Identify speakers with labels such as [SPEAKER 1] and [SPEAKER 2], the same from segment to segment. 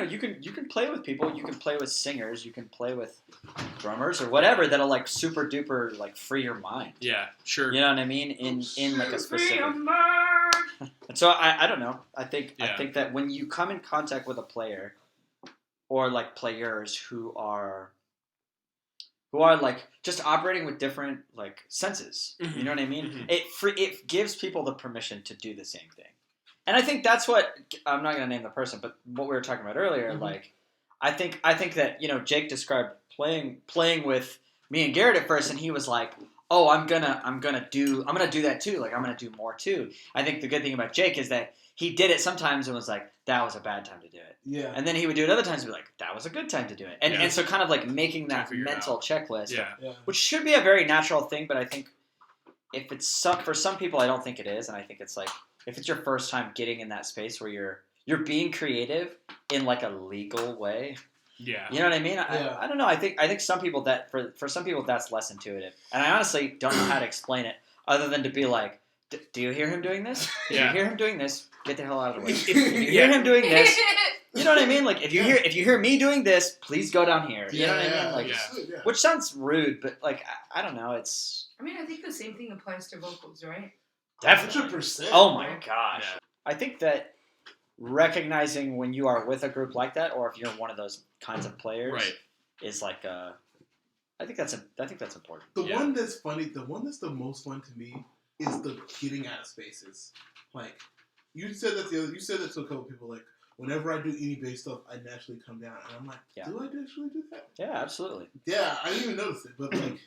[SPEAKER 1] You can play with people. You can play with singers. You can play with drummers or whatever that'll like super duper like free your mind.
[SPEAKER 2] Yeah, sure.
[SPEAKER 1] You know what I mean? In like a specific. And so I don't know. I think that when you come in contact with a player, or like players who are like just operating with different like senses. Mm-hmm. You know what I mean? Mm-hmm. It gives people the permission to do the same thing. And I think that's what I'm not going to name the person, but what we were talking about earlier, mm-hmm. like I think that Jake described playing with me and Garrett at first, and he was like, "Oh, I'm gonna do that too. Like I'm gonna do more too." I think the good thing about Jake is that he did it sometimes and was like, "That was a bad time to do it."
[SPEAKER 3] Yeah.
[SPEAKER 1] And then he would do it other times and be like, "That was a good time to do it." And so kind of like making that mental checklist, which should be a very natural thing, but I think if it's for some people, I don't think it is, and I think it's like. If it's your first time getting in that space where you're being creative in like a legal way, you know what I mean? I don't know. I think some people that for some people that's less intuitive, and I honestly don't know how to explain it other than to be like, do you hear him doing this? If you hear him doing this, get the hell out of the way. If you hear him doing this, you know what I mean? Like if you hear me doing this, please go down here. You know what I mean? Like, which sounds rude, but like I don't know. It's.
[SPEAKER 4] I mean, I think the same thing applies to vocals, right?
[SPEAKER 1] Definitely.
[SPEAKER 3] 100%.
[SPEAKER 1] Oh my gosh. Yeah. I think that recognizing when you are with a group like that, or if you're one of those kinds of players, is like I think that's important.
[SPEAKER 3] The one that's funny, the one that's the most fun to me is the getting out of spaces. Like you said that to a couple people. Like whenever I do any bass stuff, I naturally come down, and I'm like, do I actually do that?
[SPEAKER 1] Yeah, absolutely.
[SPEAKER 3] Yeah, I didn't even notice it, but like,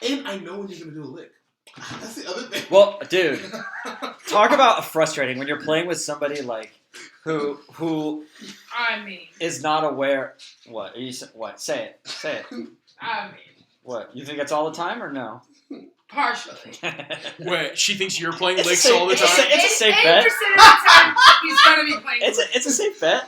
[SPEAKER 3] and I know when you're gonna do a lick. That's the other thing.
[SPEAKER 1] Well, dude, talk about frustrating when you're playing with somebody like who is not aware. What? What? Say it.
[SPEAKER 4] I mean.
[SPEAKER 1] What? You think it's all the time or no?
[SPEAKER 4] Partially.
[SPEAKER 2] Wait, she thinks you're playing licks all the time?
[SPEAKER 1] It's a safe bet.
[SPEAKER 4] 80% of the time, he's going to be playing licks.
[SPEAKER 1] It's a safe bet.